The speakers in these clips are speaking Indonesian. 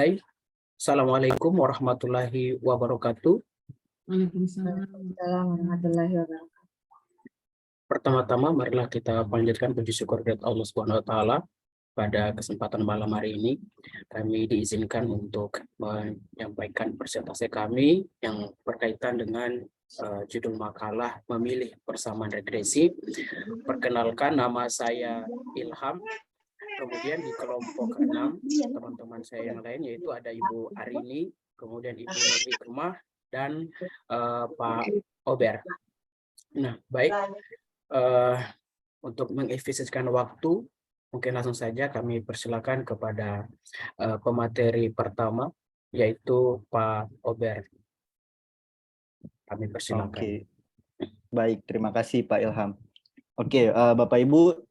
Hai, Assalamualaikum warahmatullahi wabarakatuh. Waalaikumsalam. Waalaikumsalam warahmatullahi wabarakatuh. Pertama-tama, marilah kita panjatkan puji syukur kepada Allah Subhanahu wa Ta'ala. Pada kesempatan malam hari ini, kami diizinkan untuk menyampaikan presentasi kami yang berkaitan dengan judul makalah Memilih Persamaan Regresi. Perkenalkan, nama saya Ilham. Kemudian di kelompok ke-6, teman-teman saya yang lain yaitu ada Ibu Arini, kemudian Ibu Nur Hikmah, dan Pak Ober. Nah, baik, untuk mengefisiensikan waktu, mungkin langsung saja kami persilakan kepada pemateri pertama, yaitu Pak Ober. Kami persilakan. Oke, baik, terima kasih Pak Ilham. Oke, Bapak Ibu,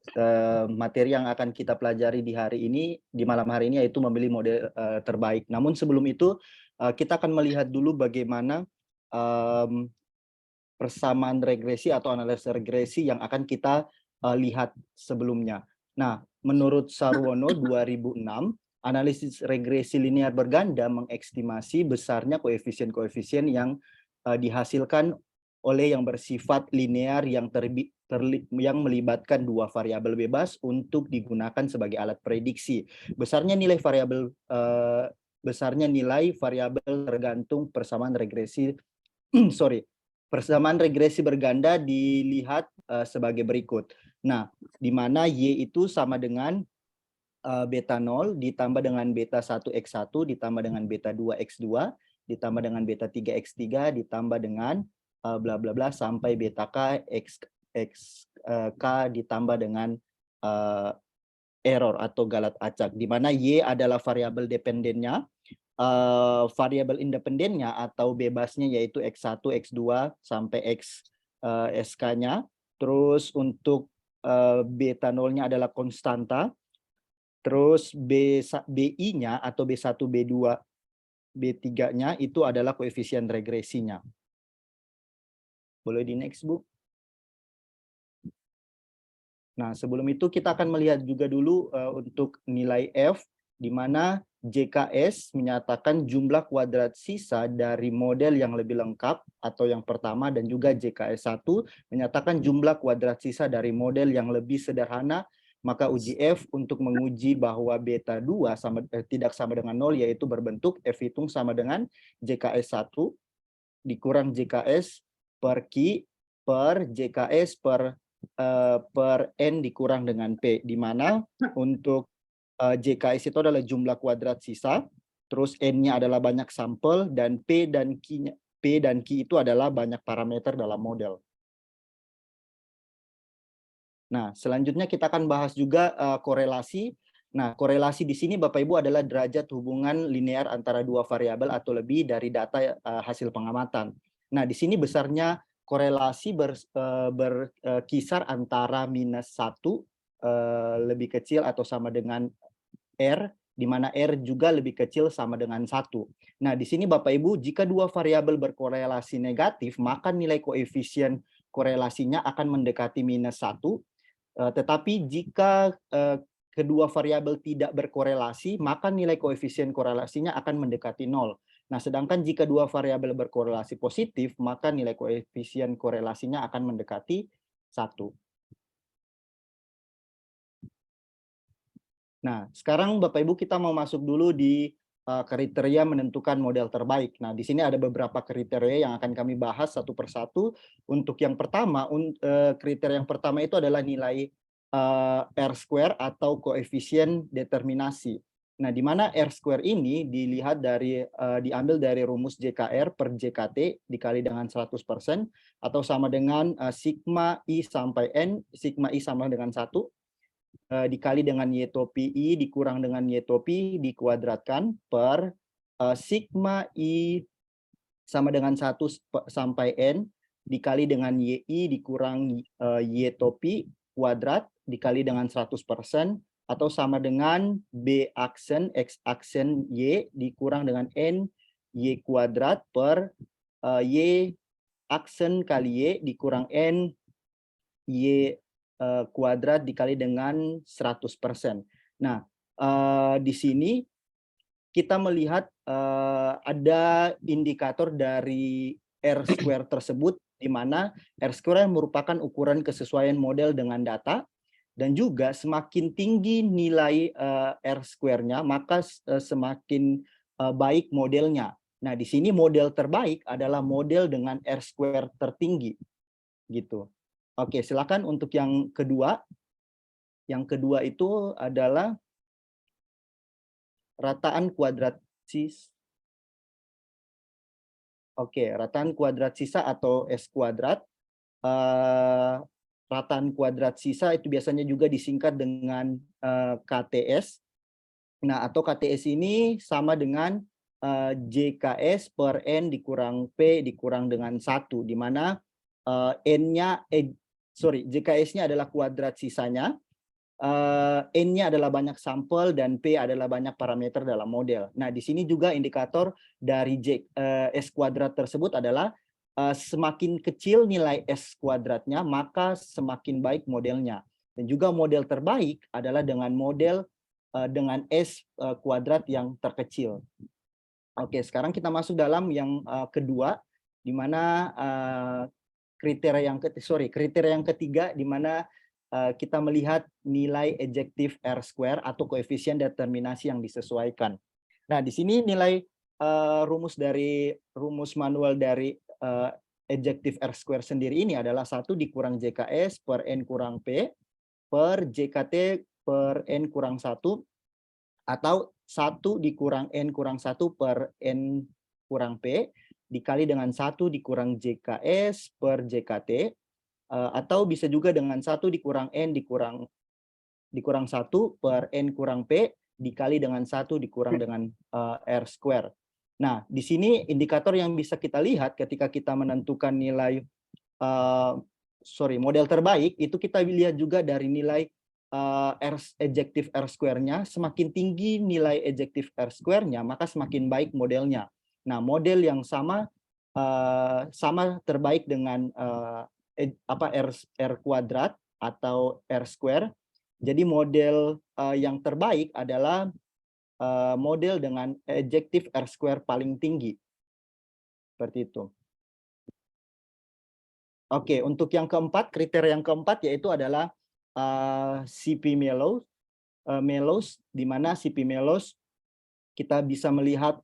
materi yang akan kita pelajari di hari ini, di malam hari ini, yaitu memilih model terbaik. Namun sebelum itu, kita akan melihat dulu bagaimana persamaan regresi atau analisis regresi yang akan kita lihat sebelumnya. Nah, menurut Sarwono 2006, analisis regresi linear berganda mengestimasi besarnya koefisien-koefisien yang dihasilkan oleh yang bersifat linear yang melibatkan dua variabel bebas untuk digunakan sebagai alat prediksi. Besarnya nilai variabel tergantung persamaan regresi persamaan regresi berganda dilihat sebagai berikut. Nah, di mana Y itu sama dengan beta 0 ditambah dengan beta 1x1 ditambah dengan beta 2x2 ditambah dengan beta 3x3 ditambah dengan bla bla bla sampai beta k k ditambah dengan error atau galat acak, di mana Y adalah variabel dependennya, variabel independennya atau bebasnya yaitu x1, x2 sampai sk-nya. Terus untuk beta 0-nya adalah konstanta. Terus BI-nya atau B1, B2, B3-nya itu adalah koefisien regresinya. Boleh di next, Bu? Nah, sebelum itu kita akan melihat juga dulu untuk nilai F, di mana JKS menyatakan jumlah kuadrat sisa dari model yang lebih lengkap atau yang pertama, dan juga JKS1 menyatakan jumlah kuadrat sisa dari model yang lebih sederhana. Maka uji F untuk menguji bahwa beta 2 tidak sama dengan 0, yaitu berbentuk F hitung sama dengan JKS1 dikurang JKS per Q per JKS per N dikurang dengan P, di mana untuk JKS itu adalah jumlah kuadrat sisa, terus N-nya adalah banyak sampel, dan P dan Q itu adalah banyak parameter dalam model. Nah, selanjutnya kita akan bahas juga korelasi. Nah, korelasi di sini Bapak Ibu adalah derajat hubungan linear antara dua variabel atau lebih dari data hasil pengamatan. Nah, di sini besarnya korelasi berkisar antara -1 lebih kecil atau sama dengan R, di mana R juga lebih kecil sama dengan 1. Nah, di sini Bapak Ibu, jika dua variabel berkorelasi negatif, maka nilai koefisien korelasinya akan mendekati -1. Tetapi jika kedua variabel tidak berkorelasi, maka nilai koefisien korelasinya akan mendekati 0. Nah, sedangkan jika dua variabel berkorelasi positif, maka nilai koefisien korelasinya akan mendekati 1. Nah, sekarang Bapak Ibu kita mau masuk dulu di kriteria menentukan model terbaik. Nah, di sini ada beberapa kriteria yang akan kami bahas satu persatu. Untuk yang pertama, kriteria yang pertama itu adalah nilai R square atau koefisien determinasi. Nah, di mana R square ini dilihat dari diambil dari rumus JKR per JKT dikali dengan 100% atau sama dengan sigma I sampai N, sigma I sama dengan 1 dikali dengan Y topi I dikurang dengan Y topi dikuadratkan per sigma I sama dengan 1 sampai N dikali dengan YI dikurang Y topi kuadrat dikali dengan 100% atau sama dengan B aksen X aksen Y dikurang dengan N Y kuadrat per Y aksen kali Y dikurang N Y kuadrat dikali dengan 100%. Nah, di sini kita melihat ada indikator dari R-square tersebut, di mana R-square merupakan ukuran kesesuaian model dengan data, dan juga semakin tinggi nilai R-square-nya, maka semakin baik modelnya. Nah, di sini model terbaik adalah model dengan R-square tertinggi, gitu. Oke, silakan untuk yang kedua. Yang kedua itu adalah rataan kuadrat sisa. Oke, rataan kuadrat sisa atau S kuadrat. Rataan kuadrat sisa itu biasanya juga disingkat dengan KTS. Nah, atau KTS ini sama dengan JKS per N dikurang P dikurang dengan 1, di mana JKS-nya adalah kuadrat sisanya, N-nya adalah banyak sampel, dan P adalah banyak parameter dalam model. Nah, di sini juga indikator dari S kuadrat tersebut adalah semakin kecil nilai S kuadratnya, maka semakin baik modelnya. Dan juga model terbaik adalah dengan model dengan S kuadrat yang terkecil. Oke, sekarang kita masuk dalam yang kedua, di mana kriteria yang ketiga, di mana kita melihat nilai ejektif R-square atau koefisien determinasi yang disesuaikan. Nah, di sini nilai rumus manual dari ejektif R-square sendiri ini adalah 1 dikurang JKS per N kurang P per JKT per N kurang 1, atau 1 dikurang N kurang 1 per N kurang P dikali dengan 1 dikurang JKS per JKT, atau bisa juga dengan 1 dikurang N dikurang 1 per N kurang P dikali dengan 1 dikurang dengan R-square. Nah, di sini indikator yang bisa kita lihat ketika kita menentukan nilai model terbaik, itu kita lihat juga dari nilai ejektif R-square-nya. Semakin tinggi nilai ejektif R-square-nya, maka semakin baik modelnya. Nah, model yang sama terbaik dengan R kuadrat atau R square. Jadi model yang terbaik adalah model dengan ejektif R square paling tinggi. Seperti itu. Oke, untuk yang keempat, kriteria yang keempat yaitu adalah CP Melos, di mana CP Melos kita bisa melihat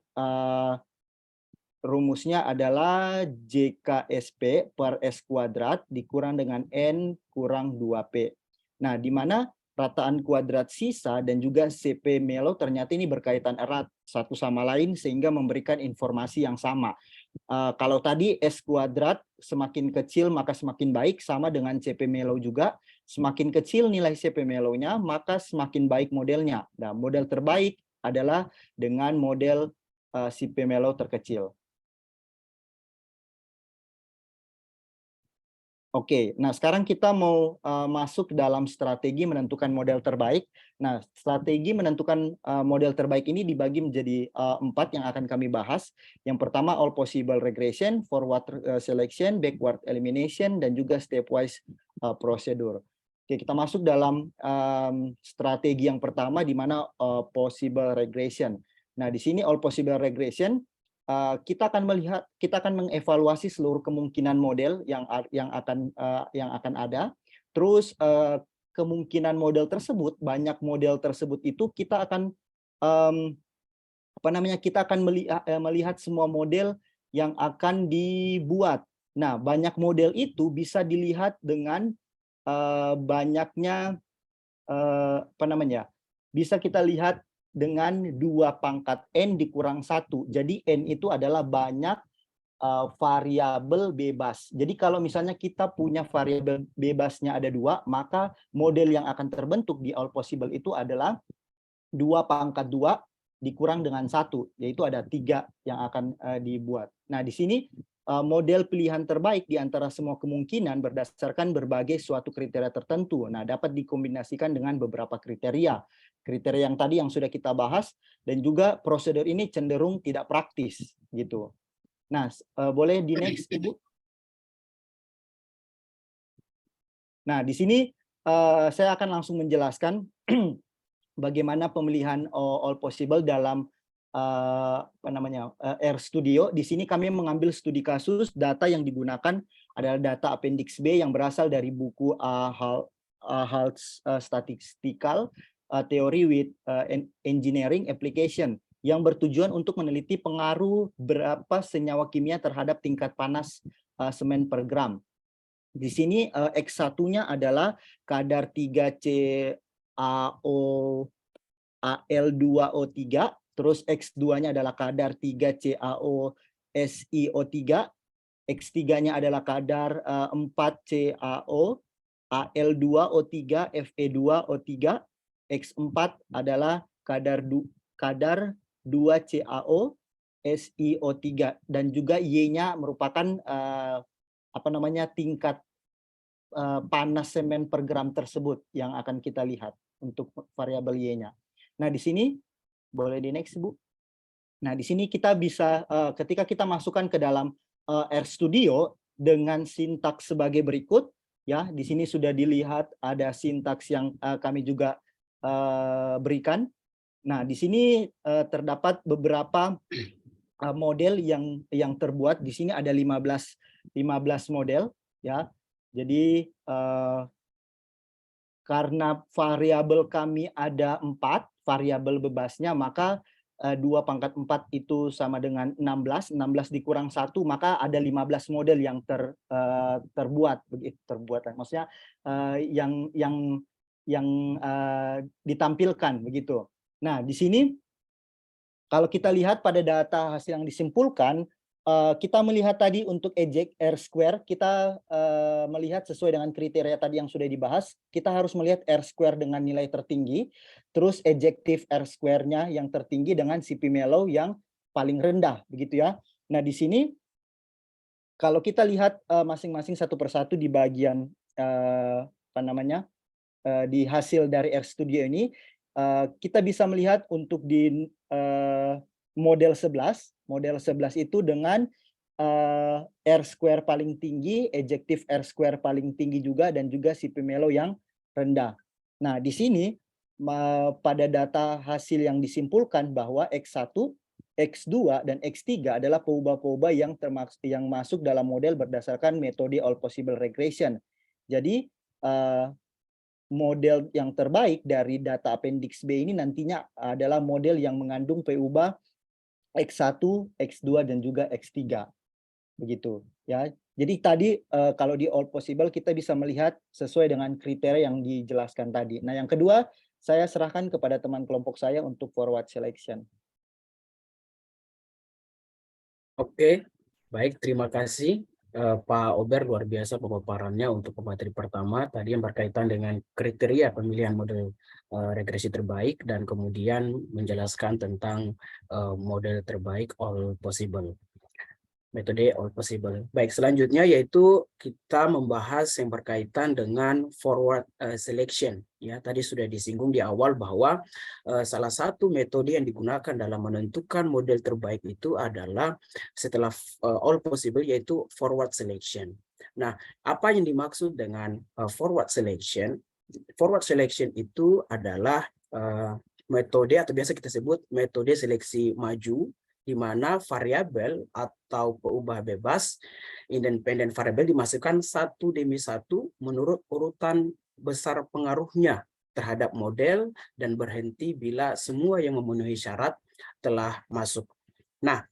rumusnya adalah JKSP per S kuadrat dikurang dengan N kurang 2P. Nah, di mana rataan kuadrat sisa dan juga CP Melo ternyata ini berkaitan erat satu sama lain sehingga memberikan informasi yang sama. Kalau tadi S kuadrat semakin kecil maka semakin baik, sama dengan CP Melo juga. Semakin kecil nilai CP Melo-nya maka semakin baik modelnya. Nah, model terbaik adalah dengan model CP Melo terkecil. Oke, nah sekarang kita mau masuk dalam strategi menentukan model terbaik. Nah, strategi menentukan model terbaik ini dibagi menjadi 4 yang akan kami bahas. Yang pertama, all possible regression, forward selection, backward elimination, dan juga stepwise procedure. Oke, kita masuk dalam strategi yang pertama, di mana possible regression. Nah, di sini all possible regression, kita akan mengevaluasi seluruh kemungkinan model yang akan ada. Terus kemungkinan model tersebut, banyak model tersebut itu kita akan melihat semua model yang akan dibuat. Nah, banyak model itu bisa dilihat dengan banyaknya bisa kita lihat dengan 2 pangkat N dikurang 1. Jadi N itu adalah banyak variabel bebas. Jadi kalau misalnya kita punya variabel bebasnya ada 2, maka model yang akan terbentuk di all possible itu adalah 2 pangkat 2 dikurang dengan 1, yaitu ada 3 yang akan dibuat. Nah, di sini model pilihan terbaik di antara semua kemungkinan berdasarkan berbagai suatu kriteria tertentu. Nah, dapat dikombinasikan dengan beberapa kriteria. Kriteria yang tadi yang sudah kita bahas, dan juga prosedur ini cenderung tidak praktis gitu. Nah, boleh di next, Ibu. Nah, di sini saya akan langsung menjelaskan bagaimana pemilihan all possible dalam RStudio. Di sini kami mengambil studi kasus. Data yang digunakan adalah data Appendix B yang berasal dari buku Halt's Statistical Theory with Engineering Application, yang bertujuan untuk meneliti pengaruh berapa senyawa kimia terhadap tingkat panas semen per gram. Di sini X1-nya adalah kadar 3CaOAl2O3, terus X2-nya adalah kadar 3CaOSiO3, X3-nya adalah kadar 4CaOAl2O3 Fe2O3, X4 adalah kadar 2CaOSiO3, dan juga Y-nya merupakan tingkat panas semen per gram tersebut yang akan kita lihat untuk variabel Y-nya. Nah, di sini boleh di next, Bu. Nah, di sini kita bisa ketika kita masukkan ke dalam RStudio dengan sintaks sebagai berikut, ya. Di sini sudah dilihat ada sintaks yang kami juga berikan. Nah, di sini terdapat beberapa model yang terbuat. Di sini ada 15 model, ya. Jadi karena variabel kami ada 4 variabel bebasnya, maka 2/4 itu sama dengan 16 dikurang 1, maka ada 15 model yang terbuat, begitu terbuat. Maksudnya yang ditampilkan begitu. Nah, di sini kalau kita lihat pada data hasil yang disimpulkan, kita melihat tadi untuk eject R-square, kita melihat sesuai dengan kriteria tadi yang sudah dibahas, kita harus melihat R-square dengan nilai tertinggi, terus ejective R-square-nya yang tertinggi dengan CP mellow yang paling rendah, begitu ya. Nah, di sini kalau kita lihat masing-masing satu persatu di bagian di hasil dari RStudio ini, kita bisa melihat untuk di model 11 itu dengan R-square paling tinggi, ejective R-square paling tinggi juga, dan juga CP mellow yang rendah. Nah, di sini pada data hasil yang disimpulkan bahwa X1, X2, dan X3 adalah peubah-peubah yang masuk dalam model berdasarkan metode all possible regression. Jadi model yang terbaik dari data Appendix B ini nantinya adalah model yang mengandung peubah X1, X2, dan juga X3. Begitu ya. Jadi tadi kalau di all possible kita bisa melihat sesuai dengan kriteria yang dijelaskan tadi. Nah, yang kedua saya serahkan kepada teman kelompok saya untuk forward selection. Oke, baik, terima kasih Pak Ober, luar biasa pemaparannya untuk pemateri pertama tadi yang berkaitan dengan kriteria pemilihan model regresi terbaik, dan kemudian menjelaskan tentang model terbaik all possible, metode all possible. Baik, selanjutnya yaitu kita membahas yang berkaitan dengan forward selection. Ya, tadi sudah disinggung di awal bahwa salah satu metode yang digunakan dalam menentukan model terbaik itu adalah setelah all possible, yaitu forward selection. Nah, apa yang dimaksud dengan forward selection? Forward selection itu adalah metode atau biasa kita sebut metode seleksi maju, di mana variabel atau peubah bebas independen variabel dimasukkan satu demi satu menurut urutan besar pengaruhnya terhadap model dan berhenti bila semua yang memenuhi syarat telah masuk. Nah,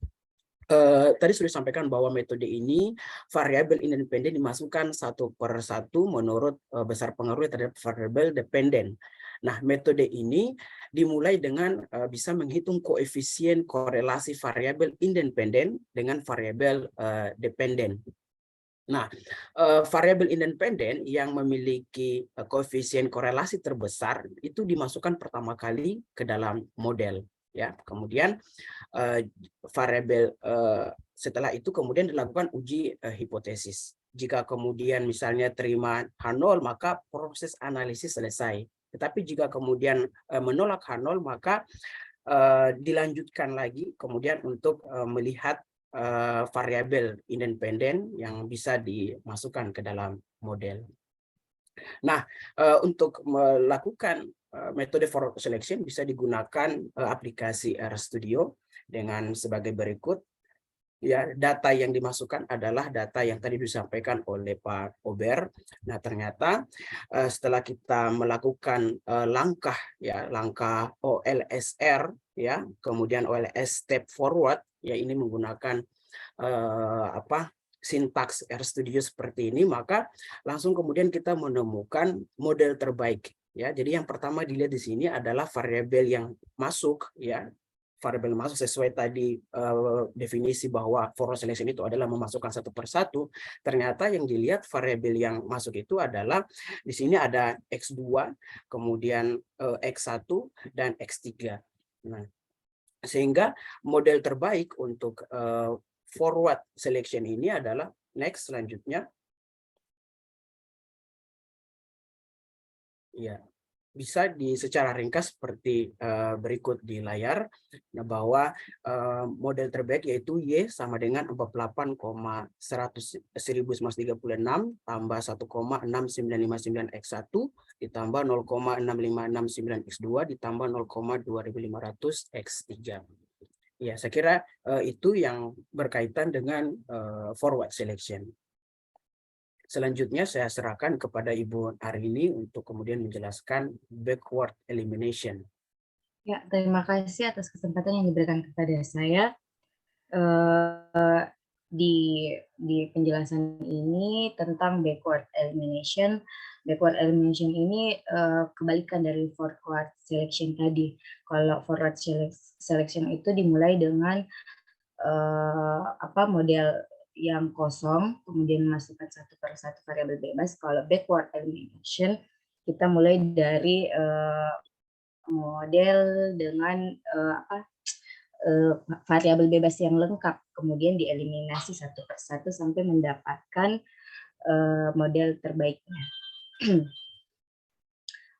tadi sudah disampaikan bahwa metode ini variabel independen dimasukkan satu per satu menurut besar pengaruhnya terhadap variabel dependen. Nah, metode ini dimulai dengan bisa menghitung koefisien korelasi variabel independen dengan variabel dependen. Nah, variabel independen yang memiliki koefisien korelasi terbesar itu dimasukkan pertama kali ke dalam model, ya. Kemudian variabel setelah itu kemudian dilakukan uji hipotesis. Jika kemudian misalnya terima H0, maka proses analisis selesai. Tetapi jika kemudian menolak H0, maka dilanjutkan lagi kemudian untuk melihat variabel independen yang bisa dimasukkan ke dalam model. Nah, untuk melakukan metode forward selection bisa digunakan aplikasi RStudio dengan sebagai berikut. Ya, data yang dimasukkan adalah data yang tadi disampaikan oleh Pak Ober. Nah, ternyata setelah kita melakukan langkah OLSR ya, kemudian OLS step forward ya, ini menggunakan sintaks RStudio seperti ini, maka langsung kemudian kita menemukan model terbaik ya. Jadi yang pertama dilihat di sini adalah variabel yang masuk ya. Variabel masuk sesuai tadi definisi bahwa forward selection itu adalah memasukkan satu persatu. Ternyata yang dilihat variabel yang masuk itu adalah di sini ada X2, kemudian X1 dan X3. Nah, sehingga model terbaik untuk forward selection ini adalah next selanjutnya. Ya. Bisa secara ringkas seperti berikut di layar, bahwa model terbaik yaitu Y sama dengan 48,1936 tambah 1,6959 X1 ditambah 0,6569 X2 ditambah 0,2500 X3. Ya, saya kira itu yang berkaitan dengan forward selection. Selanjutnya saya serahkan kepada Ibu Arini untuk kemudian menjelaskan backward elimination. Ya, terima kasih atas kesempatan yang diberikan kepada saya. Di penjelasan ini tentang backward elimination. Backward elimination ini kebalikan dari forward selection tadi. Kalau forward selection itu dimulai dengan model yang kosong, kemudian masukkan satu per satu variabel bebas. Kalau backward elimination, kita mulai dari model dengan variabel bebas yang lengkap, kemudian dieliminasi satu per satu sampai mendapatkan model terbaiknya.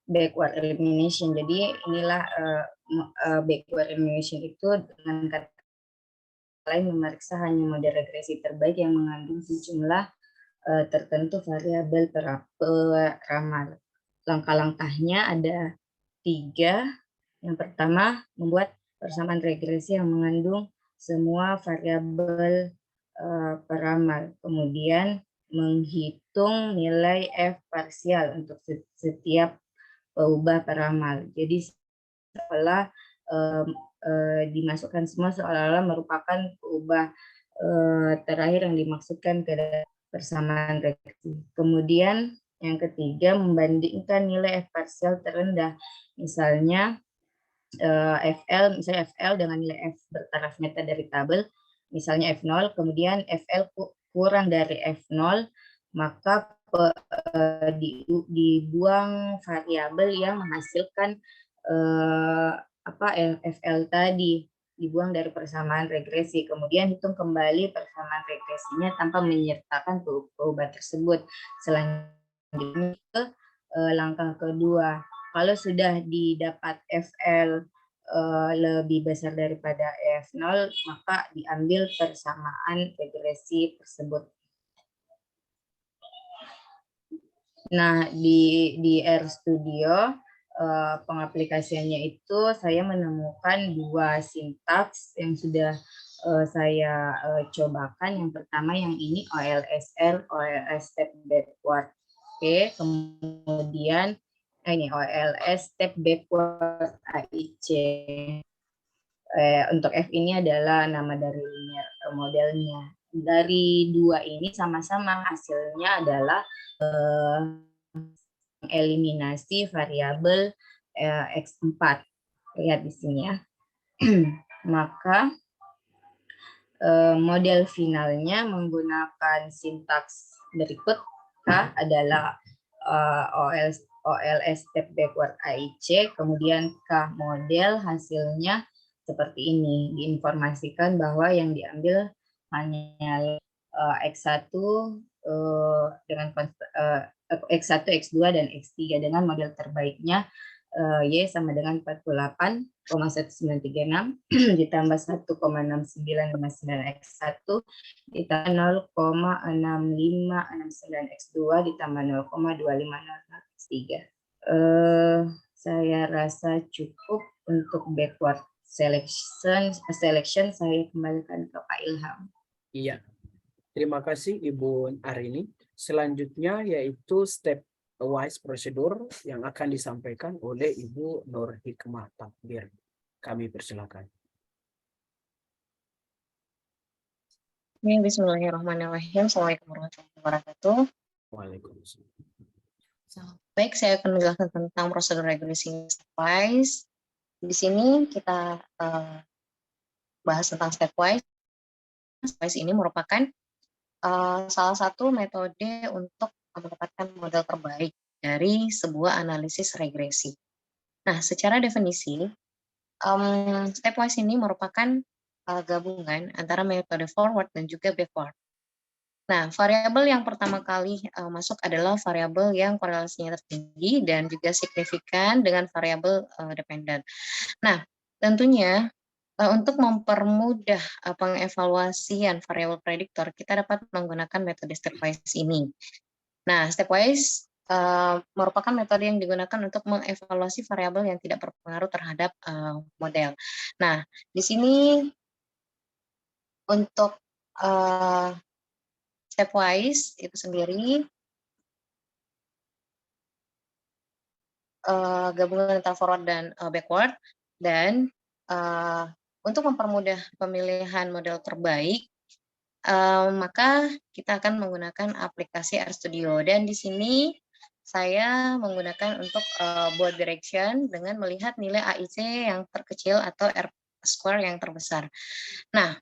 Backward elimination. Jadi inilah backward elimination itu dengan kata lain memeriksa hanya model regresi terbaik yang mengandung sejumlah tertentu variabel peramal. Langkah-langkahnya ada 3. Yang pertama, membuat persamaan regresi yang mengandung semua variabel peramal. Kemudian menghitung nilai F parsial untuk setiap peubah peramal. Jadi setelah dimasukkan semua seolah-olah merupakan peubah terakhir yang dimaksudkan ke persamaan regresi. Kemudian yang ketiga, membandingkan nilai F parsial terendah. Misalnya FL dengan nilai F bertaraf meta dari tabel, misalnya F0, kemudian FL kurang dari F0, maka dibuang variabel yang menghasilkan FL tadi, dibuang dari persamaan regresi. Kemudian hitung kembali persamaan regresinya tanpa menyertakan peubah tersebut. Selanjutnya langkah kedua, kalau sudah didapat FL lebih besar daripada F0, maka diambil persamaan regresi tersebut. Nah, di RStudio pengaplikasiannya itu saya menemukan 2 sintaks yang sudah saya cobakan. Yang pertama yang ini OLSR, OLS step backward. Oke, kemudian ini OLS step backward AIC. Untuk F ini adalah nama dari linear modelnya. Dari 2 ini sama-sama hasilnya adalah eliminasi variabel X4. Lihat di sini ya. Maka model finalnya menggunakan sintaks berikut. K adalah OLS step backward AIC, kemudian K model hasilnya seperti ini. Diinformasikan bahwa yang diambil hanya X1 dengan X1, X2, dan X3 dengan model terbaiknya Y sama dengan 48,1936 ditambah 1,6959 X1 ditambah 0,6569 X2 ditambah 0,2500 X3. Saya rasa cukup untuk backward selection saya kembalikan ke Pak Ilham. Iya, terima kasih Ibu Arini. Selanjutnya yaitu stepwise prosedur yang akan disampaikan oleh Ibu Nur Hikmah Takbir. Kami persilakan. Bismillahirrahmanirrahim. Assalamualaikum warahmatullahi wabarakatuh. Waalaikumsalam. Baik, saya akan menjelaskan tentang prosedur regressing stepwise. Di sini kita bahas tentang stepwise. Stepwise ini merupakan salah satu metode untuk mendapatkan model terbaik dari sebuah analisis regresi. Nah, secara definisi, stepwise ini merupakan gabungan antara metode forward dan juga backward. Nah, variabel yang pertama kali masuk adalah variabel yang korelasinya tertinggi dan juga signifikan dengan variabel dependen. Nah, tentunya untuk mempermudah pengevaluasian variabel prediktor, kita dapat menggunakan metode stepwise ini. Nah, stepwise merupakan metode yang digunakan untuk mengevaluasi variabel yang tidak berpengaruh terhadap model. Nah, di sini untuk stepwise itu sendiri gabungan antara forward dan backward, dan untuk mempermudah pemilihan model terbaik, maka kita akan menggunakan aplikasi RStudio, dan di sini saya menggunakan untuk both direction dengan melihat nilai AIC yang terkecil atau R square yang terbesar. Nah,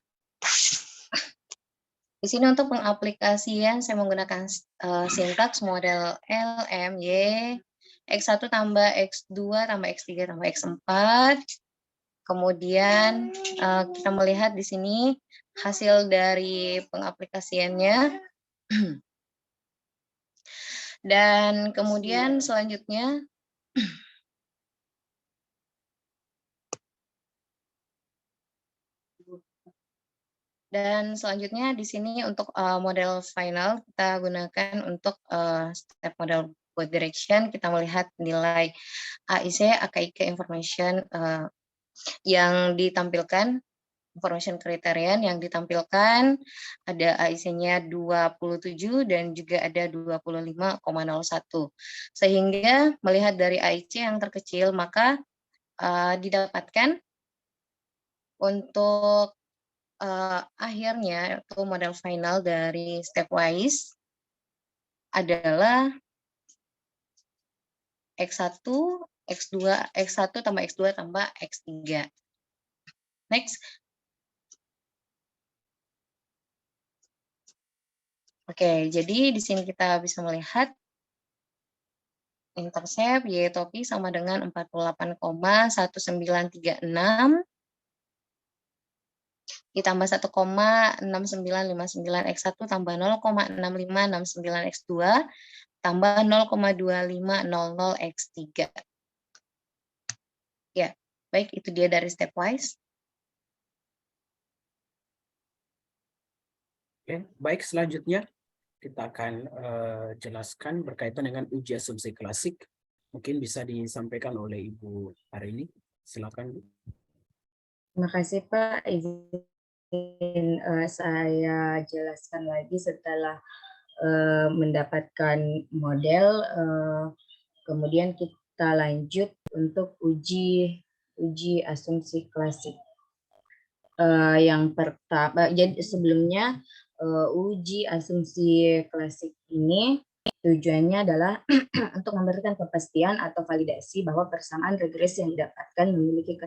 di sini untuk pengaplikasian saya menggunakan sintaks model LMY X1 tambah X2 tambah X3 tambah X4. Kemudian kita melihat di sini hasil dari pengaplikasiannya. Dan kemudian selanjutnya di sini untuk model final kita gunakan untuk step model both direction. Kita melihat nilai AIC, AKIK information yang ditampilkan, information criterion yang ditampilkan, ada AIC-nya 27 dan juga ada 25,01. Sehingga melihat dari AIC yang terkecil, maka didapatkan untuk akhirnya itu model final dari stepwise adalah X1, X2, X1 tambah X2 tambah X3. Next. Oke, jadi di sini kita bisa melihat intercept Y topi sama dengan 48,1936 ditambah 1,6959 X1 tambah 0,6569 X2 tambah 0,2500 X3. Ya, baik, itu dia dari stepwise. Oke, baik, selanjutnya kita akan jelaskan berkaitan dengan uji asumsi klasik. Mungkin bisa disampaikan oleh Ibu Arini. Silakan, Bu. Terima kasih Pak. Izin saya jelaskan lagi setelah mendapatkan model, kemudian kita lanjut untuk uji asumsi klasik. Yang pertama, jadi sebelumnya uji asumsi klasik ini tujuannya adalah untuk memberikan kepastian atau validasi bahwa persamaan regresi yang didapatkan memiliki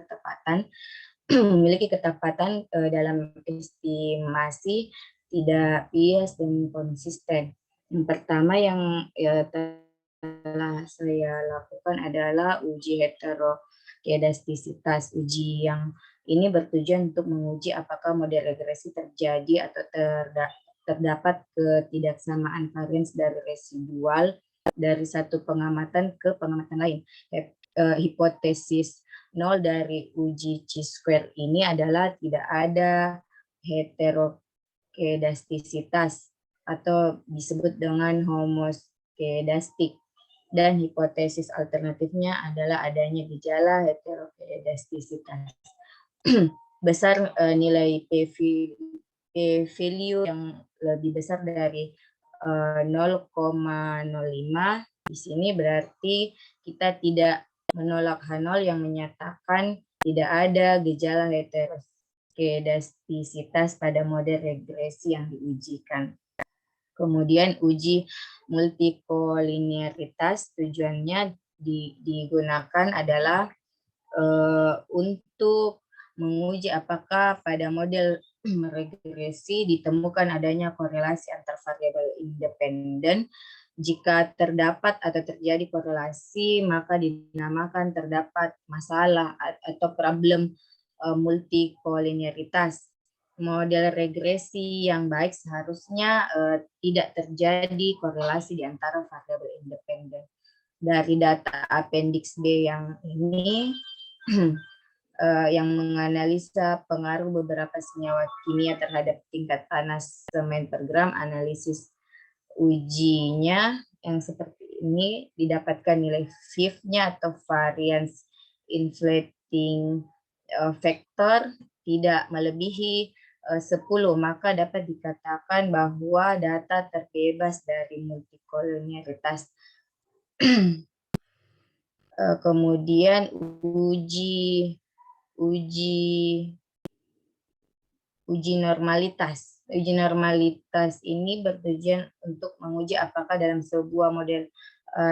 ketepatan dalam estimasi, tidak bias dan konsisten. Yang pertama yang telah saya lakukan adalah uji heterokedastisitas. Uji yang ini bertujuan untuk menguji apakah model regresi terjadi atau terdapat ketidaksamaan varians dari residual dari satu pengamatan ke pengamatan lain. Hipotesis nol dari uji chi-square ini adalah tidak ada heterokedastisitas atau disebut dengan homoskedastik, dan hipotesis alternatifnya adalah adanya gejala heterokedastisitas. besar nilai p-value yang lebih besar dari 0,05, di sini berarti kita tidak menolak H0 yang menyatakan tidak ada gejala heteroskedastisitas pada model regresi yang diujikan. Kemudian uji multikolinearitas tujuannya digunakan adalah untuk menguji apakah pada model regresi ditemukan adanya korelasi antar variabel independen. Jika terdapat atau terjadi korelasi, maka dinamakan terdapat masalah atau problem multikolinearitas. Model regresi yang baik seharusnya tidak terjadi korelasi di antara variabel independen. Dari data appendix B yang ini, yang menganalisa pengaruh beberapa senyawa kimia terhadap tingkat panas semen per gram, analisis ujinya yang seperti ini didapatkan nilai VIF-nya atau variance inflating factor tidak melebihi 10, maka dapat dikatakan bahwa data terbebas dari multikolinearitas. Kemudian uji normalitas. Uji normalitas ini bertujuan untuk menguji apakah dalam sebuah model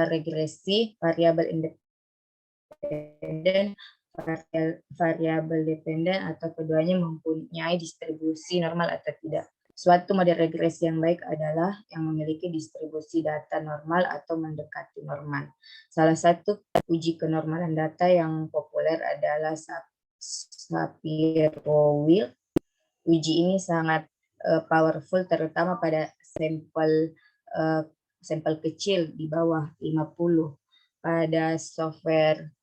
regresi variabel independen, variabel dependen atau keduanya mempunyai distribusi normal atau tidak. Suatu model regresi yang baik adalah yang memiliki distribusi data normal atau mendekati normal. Salah satu uji kenormalan data yang populer adalah Shapiro-Wilk. Uji ini sangat powerful terutama pada sampel kecil di bawah 50. Pada software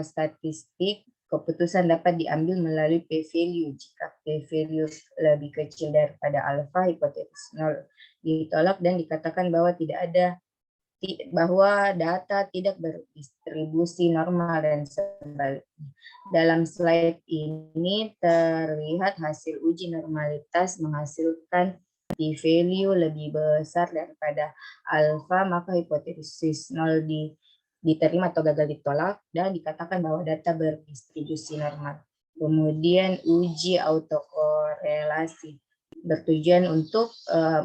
statistik, keputusan dapat diambil melalui p-value. Jika p-value lebih kecil daripada alfa, hipotesis 0 ditolak dan dikatakan bahwa data tidak berdistribusi normal dan sebaliknya. Dalam slide ini terlihat hasil uji normalitas menghasilkan p-value lebih besar daripada alfa, maka hipotesis 0 diterima atau gagal ditolak dan dikatakan bahwa data berdistribusi normal. Kemudian uji autokorelasi bertujuan untuk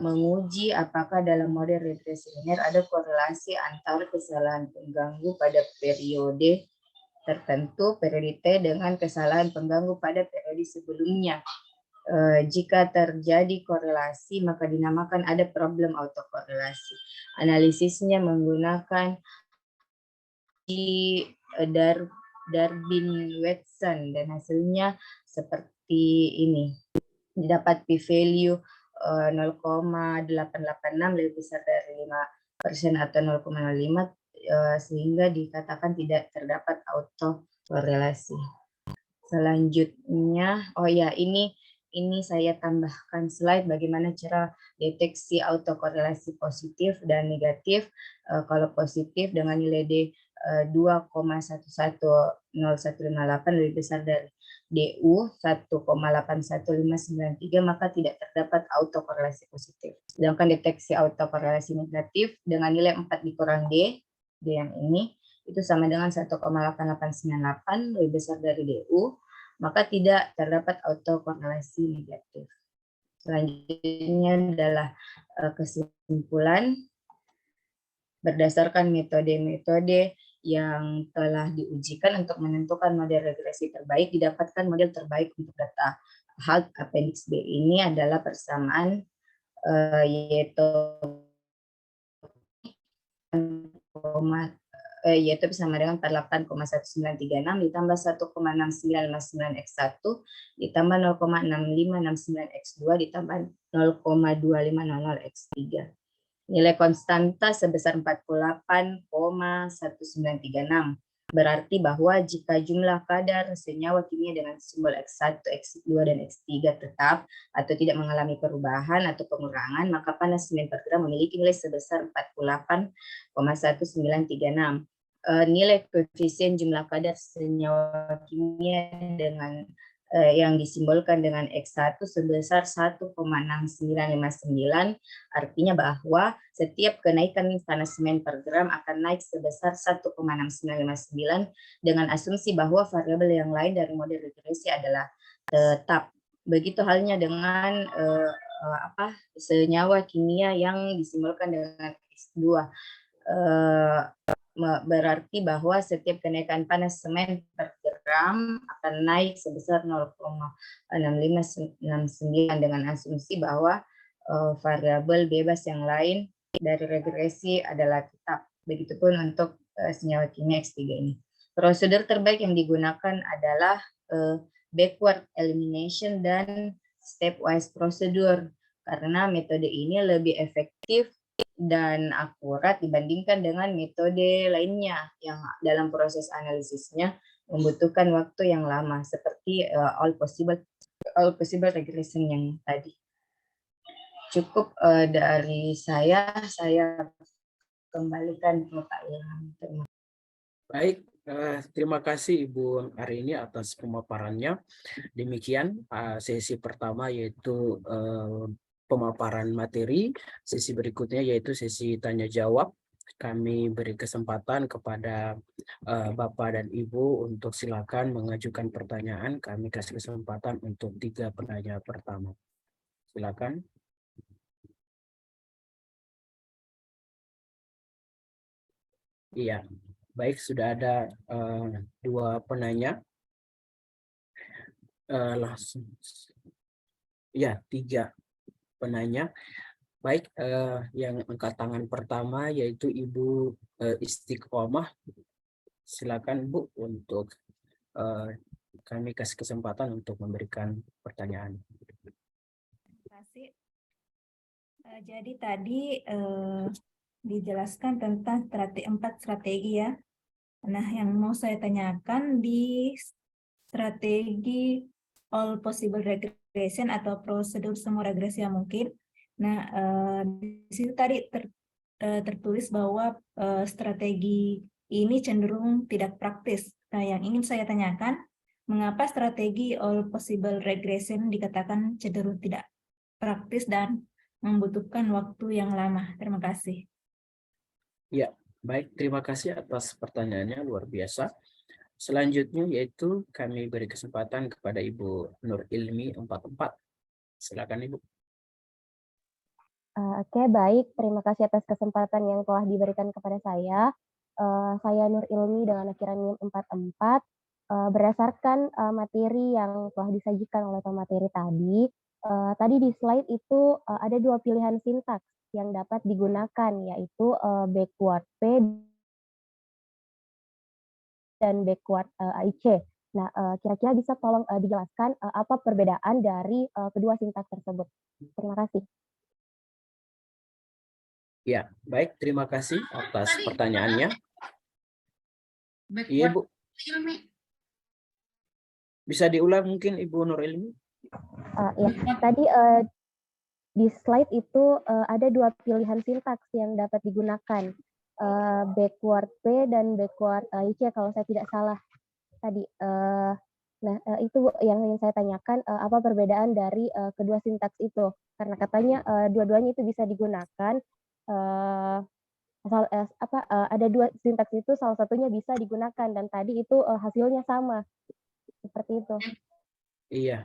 menguji apakah dalam model regresi linear ada korelasi antara kesalahan pengganggu pada periode tertentu, periode T, dengan kesalahan pengganggu pada periode sebelumnya. Jika terjadi korelasi, maka dinamakan ada problem autokorelasi. Analisisnya menggunakan Durbin-Watson dan hasilnya seperti ini. Didapat p-value 0,886 lebih besar dari 5% atau 0,05 sehingga dikatakan tidak terdapat autokorelasi. Selanjutnya, ini saya tambahkan slide bagaimana cara deteksi autokorelasi positif dan negatif. Kalau positif dengan nilai D 2,11058 lebih besar dari DU 1,81593, maka tidak terdapat autokorelasi positif. Sedangkan deteksi autokorelasi negatif dengan nilai 4 dikurang D yang ini, itu sama dengan 1,8898 lebih besar dari DU, maka tidak terdapat autokorelasi negatif. Selanjutnya adalah kesimpulan. Berdasarkan metode-metode yang telah diujikan untuk menentukan model regresi terbaik, didapatkan model terbaik untuk data HALT Appendix B ini adalah persamaan yaitu bersama dengan 48,1936 ditambah 1,6959x1 ditambah 0,6569x2 ditambah 0,2500x3. Nilai konstanta sebesar 48,1936. Berarti bahwa jika jumlah kadar senyawa kimia dengan simbol X1, X2, dan X3 tetap atau tidak mengalami perubahan atau pengurangan, maka panas semen per gram memiliki nilai sebesar 48,1936. nilai koefisien jumlah kadar senyawa kimia dengan yang disimbolkan dengan X1 sebesar 1,6959, artinya bahwa setiap kenaikan panas semen per gram akan naik sebesar 1,6959 dengan asumsi bahwa variabel yang lain dari model regresi adalah tetap. Begitu halnya dengan senyawa kimia yang disimbolkan dengan X2. Berarti bahwa setiap kenaikan panas semen per gram akan naik sebesar 0,6569 dengan asumsi bahwa variabel bebas yang lain dari regresi adalah tetap. Begitupun untuk senyawa kimia X3 ini. Prosedur terbaik yang digunakan adalah backward elimination dan stepwise prosedur, karena metode ini lebih efektif dan akurat dibandingkan dengan metode lainnya yang dalam proses analisisnya membutuhkan waktu yang lama, seperti all possible regression yang tadi. Cukup dari saya kembalikan ke Pak Ilham. Baik, terima kasih Ibu Arini atas pemaparannya. Demikian sesi pertama, yaitu pemaparan materi. Sesi berikutnya yaitu sesi tanya jawab. Kami beri kesempatan kepada Bapak dan Ibu untuk silakan mengajukan pertanyaan. Kami kasih kesempatan untuk 3 penanya pertama. Silakan. Iya, baik, sudah ada 2 penanya. Langsung. Ya, 3 penanya. Baik, yang angkat tangan pertama yaitu Ibu Istiqomah. Silakan Bu untuk kami kasih kesempatan untuk memberikan pertanyaan. Terima kasih. Jadi tadi dijelaskan tentang 4 strategi ya. Nah, yang mau saya tanyakan di strategi all possible regression atau prosedur semua regresi yang mungkin. Nah, di situ tadi tertulis bahwa strategi ini cenderung tidak praktis. Nah, yang ingin saya tanyakan, mengapa strategi all possible regression dikatakan cenderung tidak praktis dan membutuhkan waktu yang lama? Terima kasih. Ya, baik, terima kasih atas pertanyaannya, luar biasa. Selanjutnya yaitu kami beri kesempatan kepada Ibu Nur Ilmi 44. Silakan Ibu. Oke, baik. Terima kasih atas kesempatan yang telah diberikan kepada saya. Saya Nur Ilmi dengan akhiran NIM 44. Berdasarkan materi yang telah disajikan oleh pemateri tadi di slide itu ada 2 pilihan sintaks yang dapat digunakan, yaitu backward P dan backward AIC. Nah, kira-kira bisa tolong dijelaskan apa perbedaan dari kedua sintaks tersebut? Terima kasih. Ya, baik, terima kasih atas pertanyaannya. Iya, Bu. Bisa diulang mungkin Ibu Nur Ilmi? Ya, tadi di slide itu ada 2 pilihan sintaks yang dapat digunakan, backward P dan backward AIC kalau saya tidak salah tadi. Nah, itu yang ingin saya tanyakan, apa perbedaan dari kedua sintaks itu? Karena katanya dua-duanya itu bisa digunakan. Ada 2 sintaks itu salah satunya bisa digunakan dan tadi itu hasilnya sama. Seperti itu. Iya.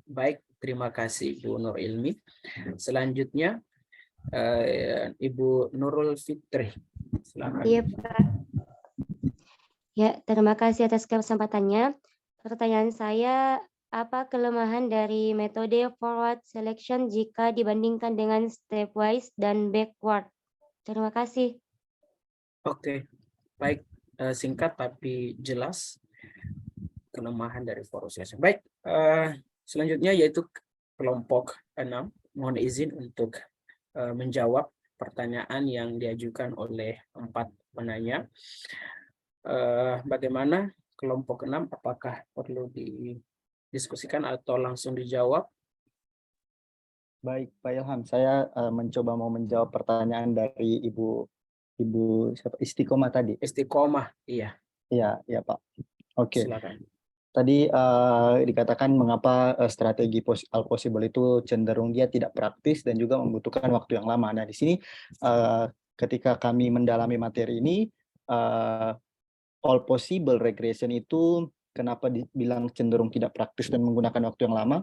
Baik, terima kasih Bu Nur Ilmi. Selanjutnya Ibu Nurul Fitri. Silakan. Iya, Pak. Ya, terima kasih atas kesempatannya. Pertanyaan saya, apa kelemahan dari metode forward selection jika dibandingkan dengan stepwise dan backward? Terima kasih. Oke, baik, singkat tapi jelas kelemahan dari forward selection. Baik, selanjutnya yaitu kelompok 6. Mohon izin untuk menjawab pertanyaan yang diajukan oleh 4 penanya. Bagaimana kelompok 6? Apakah perlu didiskusikan atau langsung dijawab? Baik, Pak Ilham, saya mencoba mau menjawab pertanyaan dari Ibu Ibu siapa? Istiqomah tadi. Istiqomah, iya, Iya, ya Pak. Oke. silakan. Tadi dikatakan mengapa strategi all possible itu cenderung dia tidak praktis dan juga membutuhkan waktu yang lama. Nah, di sini ketika kami mendalami materi ini, all possible regression itu kenapa dibilang cenderung tidak praktis dan menggunakan waktu yang lama?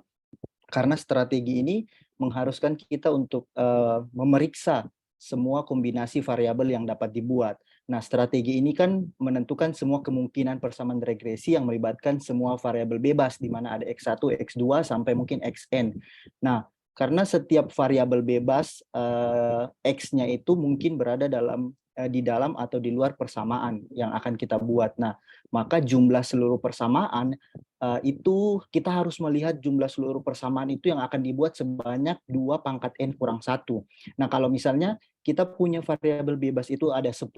Karena strategi ini mengharuskan kita untuk memeriksa semua kombinasi variabel yang dapat dibuat. Nah, strategi ini kan menentukan semua kemungkinan persamaan regresi yang melibatkan semua variabel bebas, di mana ada X1, X2, sampai mungkin Xn. Nah, karena setiap variabel bebas, X-nya itu mungkin berada di dalam atau di luar persamaan yang akan kita buat. Nah, maka jumlah seluruh persamaan itu kita harus melihat jumlah seluruh persamaan itu yang akan dibuat sebanyak 2 pangkat N kurang 1. Nah, kalau misalnya kita punya variabel bebas itu ada 10,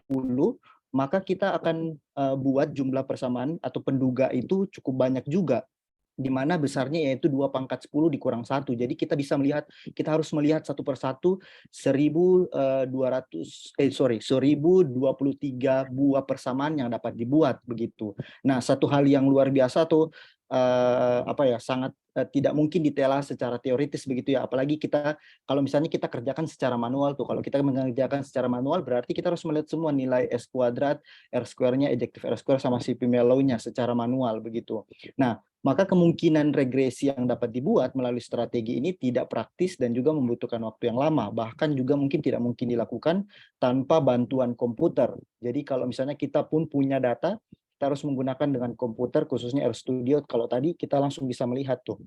maka kita akan buat jumlah persamaan atau penduga itu cukup banyak juga, di mana besarnya yaitu 2 pangkat 10 dikurang 1. Jadi kita bisa melihat, kita harus melihat satu persatu 1023 buah persamaan yang dapat dibuat begitu. Nah, satu hal yang luar biasa tuh sangat tidak mungkin ditelah secara teoritis begitu ya, apalagi kita kalau misalnya kita kerjakan secara manual tuh. Kalau kita mengerjakan secara manual berarti kita harus melihat semua nilai S kuadrat, R square-nya, ejective R square sama CP mellow-nya secara manual begitu. Nah, maka kemungkinan regresi yang dapat dibuat melalui strategi ini tidak praktis dan juga membutuhkan waktu yang lama, bahkan juga mungkin tidak mungkin dilakukan tanpa bantuan komputer. Jadi kalau misalnya kita pun punya data, kita harus menggunakan dengan komputer, khususnya RStudio. Kalau tadi kita langsung bisa melihat tuh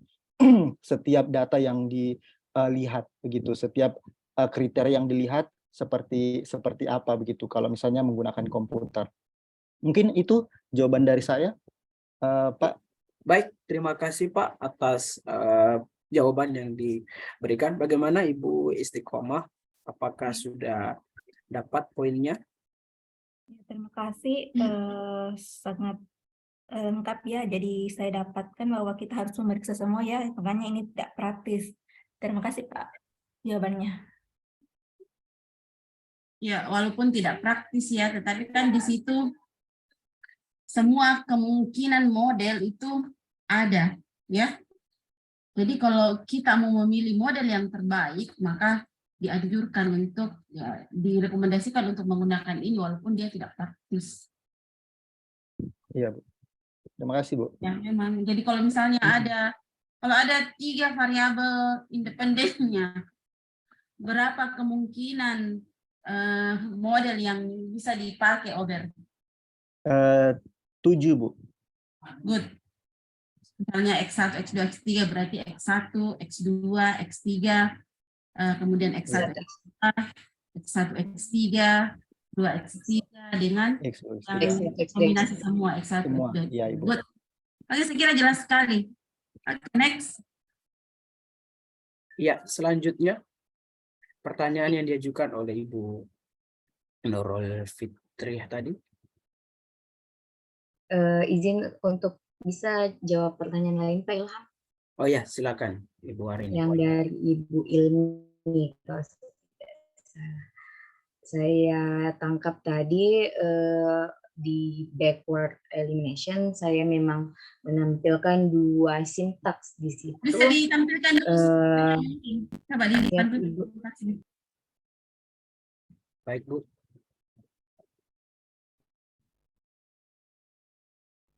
setiap data yang dilihat begitu, setiap kriteria yang dilihat seperti apa begitu kalau misalnya menggunakan komputer. Mungkin itu jawaban dari saya, Pak. Baik, terima kasih Pak atas jawaban yang diberikan. Bagaimana Ibu Istiqomah? Apakah sudah dapat poinnya? Ya, terima kasih, sangat lengkap ya. Jadi saya dapatkan bahwa kita harus memeriksa semua ya, makanya ini tidak praktis. Terima kasih Pak jawabannya. Ya, walaupun tidak praktis ya, tetapi kan di situ semua kemungkinan model itu ada, ya. Jadi kalau kita mau memilih model yang terbaik, maka dianjurkan untuk, ya, direkomendasikan untuk menggunakan ini walaupun dia tidak praktis. Iya, Bu. Terima kasih, Bu. Ya, memang. Jadi kalau misalnya kalau ada 3 variabel independennya, berapa kemungkinan model yang bisa dipakai over? 7, Bu. Good. Misalnya X1, X2, X3 berarti X1, X2, X3, kemudian X1, X2, X1, X3, 2 X3 dengan kombinasi semua X1, semua. X2. Iya, Ibu. Good. Oke, saya kira jelas sekali. Next. Ya, selanjutnya pertanyaan yang diajukan oleh Ibu Nurul Fitriah tadi. Izin untuk bisa jawab pertanyaan lain, Pak Ilham. Oh ya, silakan Ibu Arini. Yang dari Ibu Ilmi, kalau saya tangkap tadi di backward elimination saya memang menampilkan 2 sintaks di situ. Bisa ditampilkan coba ditampilkan. Baik, Bu.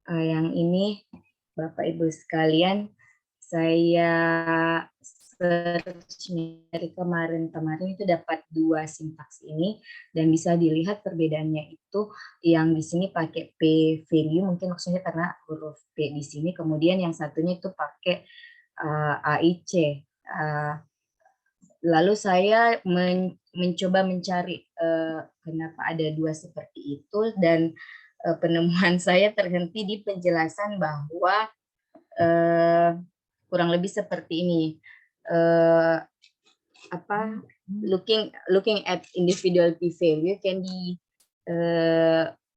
Yang ini Bapak Ibu sekalian, saya search dari kemarin itu dapat 2 sintaks ini dan bisa dilihat perbedaannya itu yang di sini pakai P value mungkin maksudnya karena huruf P di sini, kemudian yang satunya itu pakai AIC. Lalu saya mencoba mencari kenapa ada 2 seperti itu dan penemuan saya terhenti di penjelasan bahwa kurang lebih seperti ini. Looking at individual p value can be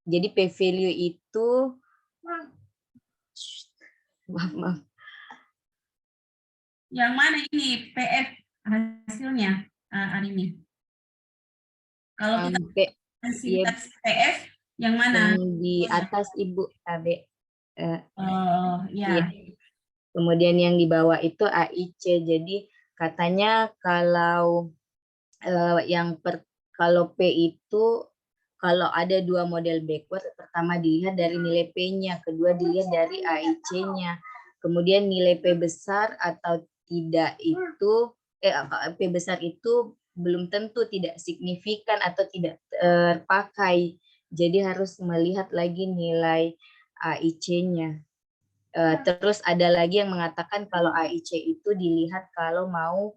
jadi p value itu maaf. Yang mana ini PF hasilnya hari ini? Kalau kita sintaks PF yang mana? Yang di atas Ibu KB. Oh, ya. Iya. Kemudian yang di bawah itu AIC. Jadi katanya kalau kalau P itu kalau ada dua model backward, pertama dilihat dari nilai P-nya, kedua dilihat dari AIC-nya. Kemudian nilai P besar atau tidak itu P besar itu belum tentu tidak signifikan atau tidak terpakai. Jadi harus melihat lagi nilai AIC-nya. Terus ada lagi yang mengatakan kalau AIC itu dilihat kalau mau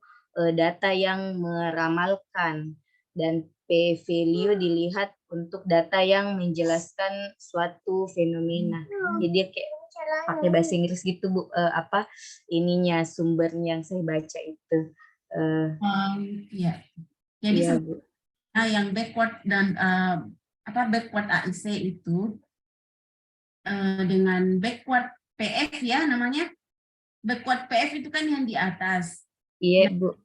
data yang meramalkan, dan P value dilihat untuk data yang menjelaskan suatu fenomena. Jadi kayak pakai bahasa Inggris gitu Bu, ininya sumbernya yang saya baca itu. Ya. Jadi Iya, Bu. yang backward dan backward AIC itu dengan backward PF ya namanya. Backward PF itu kan yang di atas. Iya, Bu.